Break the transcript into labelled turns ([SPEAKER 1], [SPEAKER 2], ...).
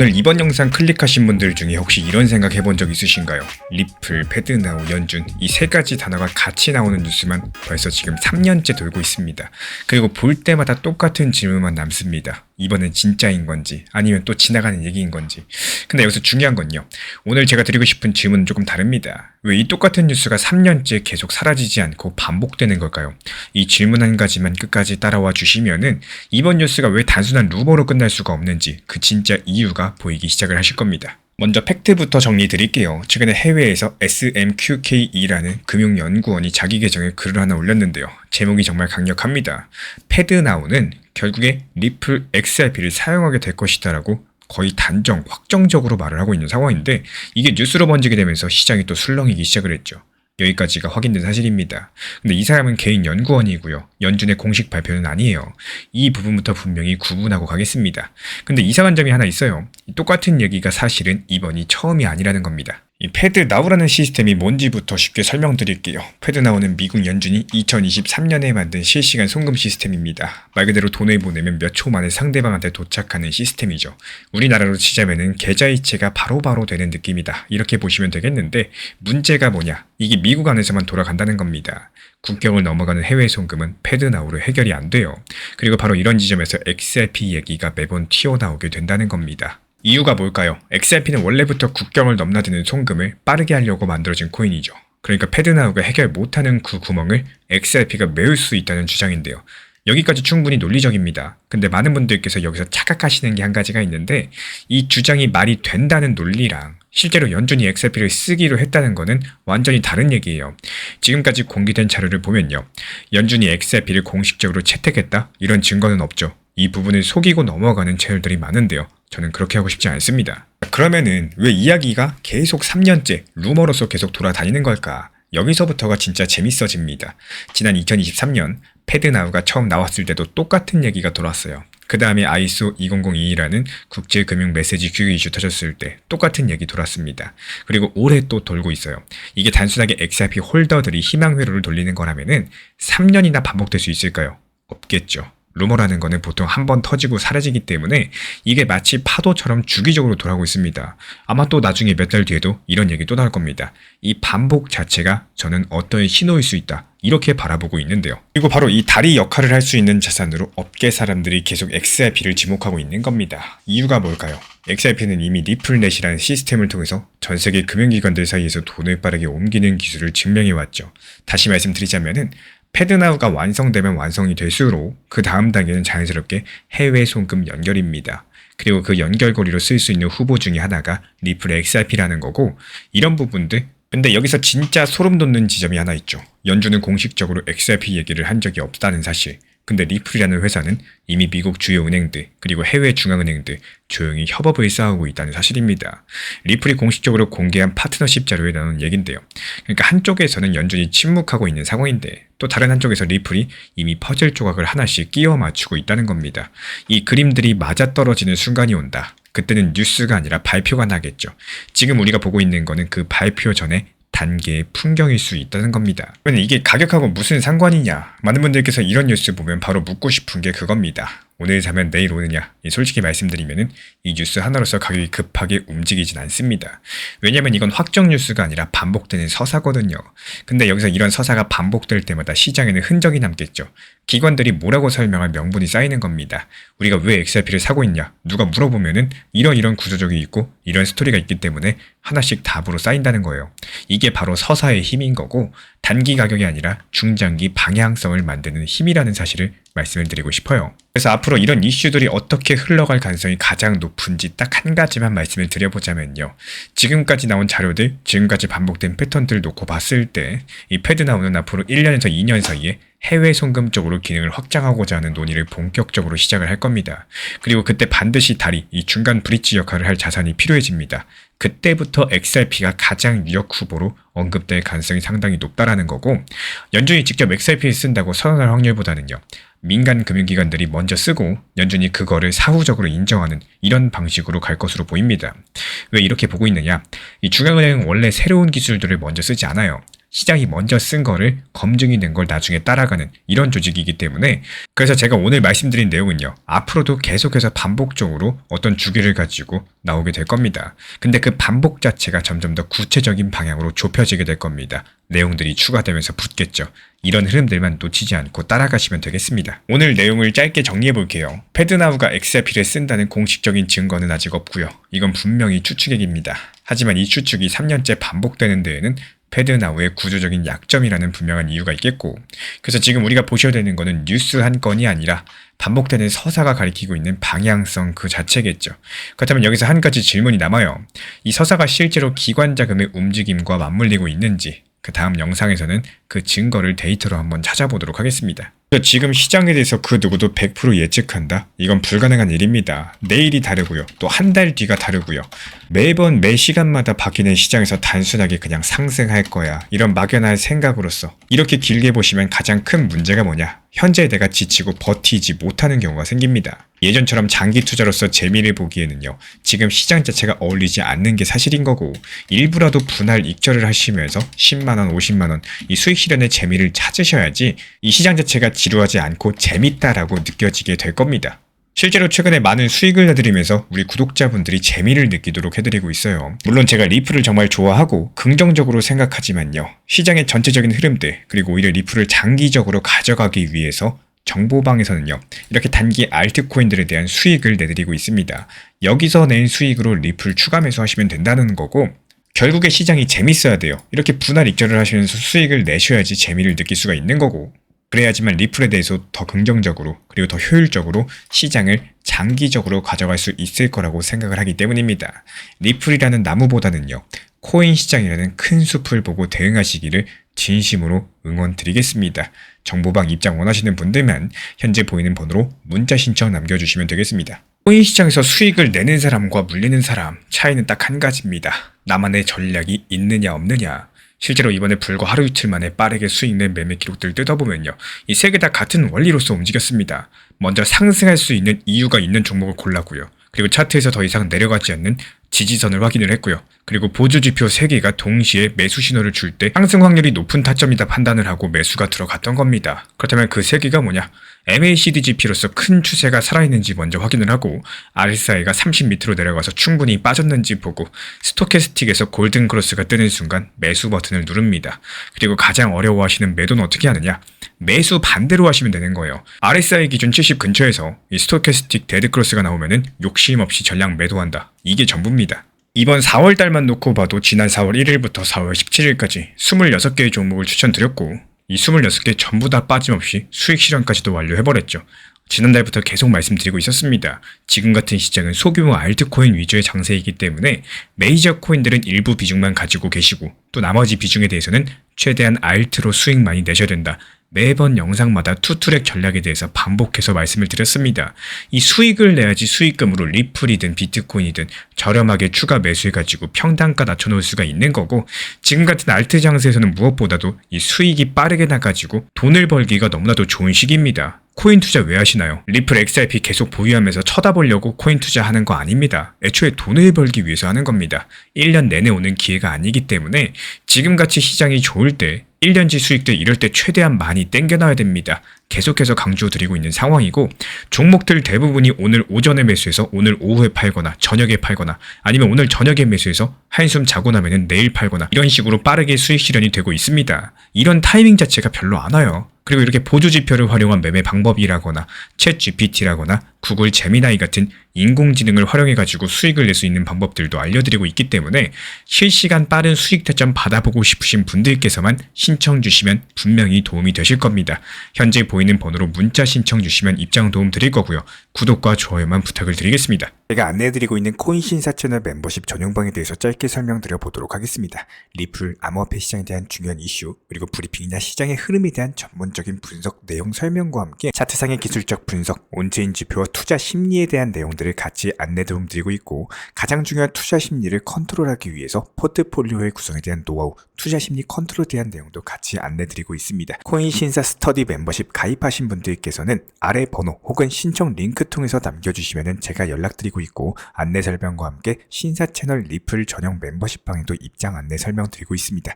[SPEAKER 1] 오늘 이번 영상 클릭하신 분들 중에 혹시 이런 생각 해본 적 있으신가요? 리플, 패드나우, 연준 이 세 가지 단어가 같이 나오는 뉴스만 벌써 지금 3년째 돌고 있습니다. 그리고 볼 때마다 똑같은 질문만 남습니다. 이번엔 진짜인 건지 아니면 또 지나가는 얘기인 건지. 근데 여기서 중요한 건요, 오늘 제가 드리고 싶은 질문은 조금 다릅니다. 왜 이 똑같은 뉴스가 3년째 계속 사라지지 않고 반복되는 걸까요? 이 질문 한 가지만 끝까지 따라와 주시면은 이번 뉴스가 왜 단순한 루머로 끝날 수가 없는지 그 진짜 이유가 보이기 시작을 하실 겁니다. 먼저 팩트부터 정리 드릴게요. 최근에 해외에서 SMQKE라는 금융연구원이 자기 계정에 글을 하나 올렸는데요. 제목이 정말 강력합니다. 패드나우는 결국에 리플 XRP를 사용하게 될 것이다 라고 거의 단정, 확정적으로 말을 하고 있는 상황인데, 이게 뉴스로 번지게 되면서 시장이 또 술렁이기 시작을 했죠. 여기까지가 확인된 사실입니다. 근데 이 사람은 개인 연구원이고요. 연준의 공식 발표는 아니에요. 이 부분부터 분명히 구분하고 가겠습니다. 근데 이상한 점이 하나 있어요. 똑같은 얘기가 사실은 이번이 처음이 아니라는 겁니다. 이 패드나우라는 시스템이 뭔지부터 쉽게 설명드릴게요. 패드나우는 미국 연준이 2023년에 만든 실시간 송금 시스템입니다. 말 그대로 돈을 보내면 몇 초 만에 상대방한테 도착하는 시스템이죠. 우리나라로 치자면은 계좌이체가 바로바로 되는 느낌이다, 이렇게 보시면 되겠는데, 문제가 뭐냐? 이게 미국 안에서만 돌아간다는 겁니다. 국경을 넘어가는 해외 송금은 패드나우로 해결이 안 돼요. 그리고 바로 이런 지점에서 XRP 얘기가 매번 튀어나오게 된다는 겁니다. 이유가 뭘까요? XRP는 원래부터 국경을 넘나드는 송금을 빠르게 하려고 만들어진 코인이죠. 그러니까 패드나우가 해결 못하는 그 구멍을 XRP가 메울 수 있다는 주장인데요. 여기까지 충분히 논리적입니다. 근데 많은 분들께서 여기서 착각하시는 게 한 가지가 있는데, 이 주장이 말이 된다는 논리랑 실제로 연준이 XRP를 쓰기로 했다는 거는 완전히 다른 얘기예요. 지금까지 공개된 자료를 보면요, 연준이 XRP를 공식적으로 채택했다? 이런 증거는 없죠. 이 부분을 속이고 넘어가는 채널들이 많은데요. 저는 그렇게 하고 싶지 않습니다. 그러면은 왜 이야기가 계속 3년째 루머로서 계속 돌아다니는 걸까? 여기서부터가 진짜 재밌어집니다. 지난 2023년 패드나우가 처음 나왔을 때도 똑같은 얘기가 돌았어요. 그 다음에 ISO 2002라는 국제금융 메시지 규격 이슈 터졌을 때 똑같은 얘기 돌았습니다. 그리고 올해 또 돌고 있어요. 이게 단순하게 XRP 홀더들이 희망 회로를 돌리는 거라면은 3년이나 반복될 수 있을까요? 없겠죠. 루머라는 거는 보통 한 번 터지고 사라지기 때문에 이게 마치 파도처럼 주기적으로 돌아오고 있습니다. 아마 또 나중에 몇 달 뒤에도 이런 얘기 또 나올 겁니다. 이 반복 자체가 저는 어떤 신호일 수 있다, 이렇게 바라보고 있는데요. 그리고 바로 이 다리 역할을 할 수 있는 자산으로 업계 사람들이 계속 XRP를 지목하고 있는 겁니다. 이유가 뭘까요? XRP는 이미 리플넷이라는 시스템을 통해서 전 세계 금융기관들 사이에서 돈을 빠르게 옮기는 기술을 증명해왔죠. 다시 말씀드리자면은 패드나우가 완성되면 완성이 될수록 그 다음 단계는 자연스럽게 해외 송금 연결입니다. 그리고 그 연결고리로 쓸 수 있는 후보 중에 하나가 리플 XRP라는 거고, 이런 부분들. 근데 여기서 진짜 소름 돋는 지점이 하나 있죠. 연준은 공식적으로 XRP 얘기를 한 적이 없다는 사실. 근데 리플이라는 회사는 이미 미국 주요 은행들 그리고 해외 중앙은행들 조용히 협업을 쌓아오고 있다는 사실입니다. 리플이 공식적으로 공개한 파트너십 자료에 나오는 얘긴데요. 그러니까 한쪽에서는 연준이 침묵하고 있는 상황인데, 또 다른 한쪽에서 리플이 이미 퍼즐 조각을 하나씩 끼워 맞추고 있다는 겁니다. 이 그림들이 맞아떨어지는 순간이 온다. 그때는 뉴스가 아니라 발표가 나겠죠. 지금 우리가 보고 있는 거는 그 발표 전에 단계의 풍경일 수 있다는 겁니다. 그런데 이게 가격하고 무슨 상관이냐? 많은 분들께서 이런 뉴스 보면 바로 묻고 싶은 게 그겁니다. 오늘 사면 내일 오느냐? 솔직히 말씀드리면은 이 뉴스 하나로서 가격이 급하게 움직이진 않습니다. 왜냐면 이건 확정 뉴스가 아니라 반복되는 서사거든요. 근데 여기서 이런 서사가 반복될 때마다 시장에는 흔적이 남겠죠. 기관들이 뭐라고 설명할 명분이 쌓이는 겁니다. 우리가 왜 XRP를 사고 있냐? 누가 물어보면은 이런 구조적이 있고 이런 스토리가 있기 때문에 하나씩 답으로 쌓인다는 거예요. 이게 바로 서사의 힘인 거고, 단기 가격이 아니라 중장기 방향성을 만드는 힘이라는 사실을 말씀을 드리고 싶어요. 그래서 앞으로 이런 이슈들이 어떻게 흘러갈 가능성이 가장 높은지 딱 한 가지만 말씀을 드려보자면요. 지금까지 나온 자료들, 지금까지 반복된 패턴들을 놓고 봤을 때 이 패드나우는 앞으로 1년에서 2년 사이에 해외 송금 쪽으로 기능을 확장하고자 하는 논의를 본격적으로 시작을 할 겁니다. 그리고 그때 반드시 다리, 이 중간 브릿지 역할을 할 자산이 필요해집니다. 그때부터 XRP가 가장 유력 후보로 언급될 가능성이 상당히 높다라는 거고, 연준이 직접 XRP를 쓴다고 선언할 확률보다는요, 민간 금융기관들이 먼저 쓰고 연준이 그거를 사후적으로 인정하는 이런 방식으로 갈 것으로 보입니다. 왜 이렇게 보고 있느냐? 이 중앙은행은 원래 새로운 기술들을 먼저 쓰지 않아요. 시장이 먼저 쓴 거를 검증이 된 걸 나중에 따라가는 이런 조직이기 때문에 그래서 제가 오늘 말씀드린 내용은요. 앞으로도 계속해서 반복적으로 어떤 주기를 가지고 나오게 될 겁니다. 근데 그 반복 자체가 점점 더 구체적인 방향으로 좁혀지게 될 겁니다. 내용들이 추가되면서 붙겠죠. 이런 흐름들만 놓치지 않고 따라가시면 되겠습니다. 오늘 내용을 짧게 정리해 볼게요. 패드나우가 XRP를 쓴다는 공식적인 증거는 아직 없고요. 이건 분명히 추측액입니다. 하지만 이 추측이 3년째 반복되는 데에는 패드나우의 구조적인 약점이라는 분명한 이유가 있겠고, 그래서 지금 우리가 보셔야 되는 거는 뉴스 한 건이 아니라 반복되는 서사가 가리키고 있는 방향성 그 자체겠죠. 그렇다면 여기서 한 가지 질문이 남아요. 이 서사가 실제로 기관 자금의 움직임과 맞물리고 있는지, 그 다음 영상에서는 그 증거를 데이터로 한번 찾아보도록 하겠습니다. 지금 시장에 대해서 그 누구도 100% 예측한다? 이건 불가능한 일입니다. 내일이 다르고요. 또 한 달 뒤가 다르고요. 매번 매 시간마다 바뀌는 시장에서 단순하게 그냥 상승할 거야. 이런 막연한 생각으로서 이렇게 길게 보시면 가장 큰 문제가 뭐냐? 현재 내가 지치고 버티지 못하는 경우가 생깁니다. 예전처럼 장기 투자로서 재미를 보기에는요. 지금 시장 자체가 어울리지 않는 게 사실인 거고 일부라도 분할 익절을 하시면서 10만원, 50만원 이 수익 실현의 재미를 찾으셔야지 이 시장 자체가 지루하지 않고 재밌다라고 느껴지게 될 겁니다. 실제로 최근에 많은 수익을 내드리면서 우리 구독자분들이 재미를 느끼도록 해드리고 있어요. 물론 제가 리플을 정말 좋아하고 긍정적으로 생각하지만요. 시장의 전체적인 흐름들 그리고 오히려 리플을 장기적으로 가져가기 위해서 정보방에서는요. 이렇게 단기 알트코인들에 대한 수익을 내드리고 있습니다. 여기서 낸 수익으로 리플 추가 매수하시면 된다는 거고 결국에 시장이 재밌어야 돼요. 이렇게 분할 익절을 하시면서 수익을 내셔야지 재미를 느낄 수가 있는 거고 그래야지만 리플에 대해서 더 긍정적으로 그리고 더 효율적으로 시장을 장기적으로 가져갈 수 있을 거라고 생각을 하기 때문입니다. 리플이라는 나무보다는요. 코인 시장이라는 큰 숲을 보고 대응하시기를 진심으로 응원드리겠습니다. 정보방 입장 원하시는 분들만 현재 보이는 번호로 문자 신청 남겨주시면 되겠습니다. 코인 시장에서 수익을 내는 사람과 물리는 사람 차이는 딱 한 가지입니다. 나만의 전략이 있느냐 없느냐. 실제로 이번에 불과 하루 이틀 만에 빠르게 수익 낸 매매 기록들을 뜯어보면요. 이 세 개 다 같은 원리로서 움직였습니다. 먼저 상승할 수 있는 이유가 있는 종목을 골랐고요. 그리고 차트에서 더 이상 내려가지 않는 지지선을 확인을 했고요. 그리고 보조지표 3개가 동시에 매수 신호를 줄 때 상승 확률이 높은 타점이다 판단을 하고 매수가 들어갔던 겁니다. 그렇다면 그 3개가 뭐냐? MACD 지표로서 큰 추세가 살아있는지 먼저 확인을 하고 RSI가 30 밑으로 내려가서 충분히 빠졌는지 보고 스토캐스틱에서 골든 크로스가 뜨는 순간 매수 버튼을 누릅니다. 그리고 가장 어려워하시는 매도는 어떻게 하느냐? 매수 반대로 하시면 되는 거예요. RSI 기준 70 근처에서 이 스토캐스틱 데드 크로스가 나오면은 욕심 없이 전량 매도한다. 이게 전부입니다. 이번 4월달만 놓고 봐도 지난 4월 1일부터 4월 17일까지 26개의 종목을 추천드렸고 이 26개 전부 다 빠짐없이 수익 실현까지도 완료해버렸죠. 지난달부터 계속 말씀드리고 있었습니다. 지금 같은 시장은 소규모 알트코인 위주의 장세이기 때문에 메이저 코인들은 일부 비중만 가지고 계시고 또 나머지 비중에 대해서는 최대한 알트로 수익 많이 내셔야 된다. 매번 영상마다 투트랙 전략에 대해서 반복해서 말씀을 드렸습니다. 이 수익을 내야지 수익금으로 리플이든 비트코인이든 저렴하게 추가 매수해가지고 평단가 낮춰놓을 수가 있는 거고 지금 같은 알트 장세에서는 무엇보다도 이 수익이 빠르게 나가지고 돈을 벌기가 너무나도 좋은 시기입니다. 코인 투자 왜 하시나요? 리플 XRP 계속 보유하면서 쳐다보려고 코인 투자하는 거 아닙니다. 애초에 돈을 벌기 위해서 하는 겁니다. 1년 내내 오는 기회가 아니기 때문에 지금같이 시장이 좋을 때 1년치 수익들 이럴 때 최대한 많이 땡겨놔야 됩니다. 계속해서 강조드리고 있는 상황이고 종목들 대부분이 오늘 오전에 매수해서 오늘 오후에 팔거나 저녁에 팔거나 아니면 오늘 저녁에 매수해서 한숨 자고 나면은 내일 팔거나 이런 식으로 빠르게 수익 실현이 되고 있습니다. 이런 타이밍 자체가 별로 안 와요. 그리고 이렇게 보조지표를 활용한 매매 방법이라거나 챗 GPT라거나 구글 제미나이 같은 인공지능을 활용해가지고 수익을 낼 수 있는 방법들도 알려드리고 있기 때문에 실시간 빠른 수익 타점 받아보고 싶으신 분들께서만 신청 주시면 분명히 도움이 되실 겁니다. 현재 보이는 번호로 문자 신청 주시면 입장 도움 드릴 거고요. 구독과 좋아요만 부탁을 드리겠습니다. 제가 안내해드리고 있는 코인 신사 채널 멤버십 전용방에 대해서 짧게 설명드려 보도록 하겠습니다. 리플, 암호화폐 시장에 대한 중요한 이슈, 그리고 브리핑이나 시장의 흐름에 대한 전문적인 분석 내용 설명과 함께 차트상의 기술적 분석, 온체인 지표와 투자 심리에 대한 내용들을 같이 안내 도움 드리고 있고 가장 중요한 투자 심리를 컨트롤하기 위해서 포트폴리오의 구성에 대한 노하우, 투자 심리 컨트롤에 대한 내용도 같이 안내 드리고 있습니다. 코인 신사 스터디 멤버십 가입하신 분들께서는 아래 번호 혹은 신청 링크 통해서 남겨주시면 제가 연락드리고 있고 안내 설명과 함께 신사 채널 리플 전용 멤버십 방에도 입장 안내 설명드리고 있습니다.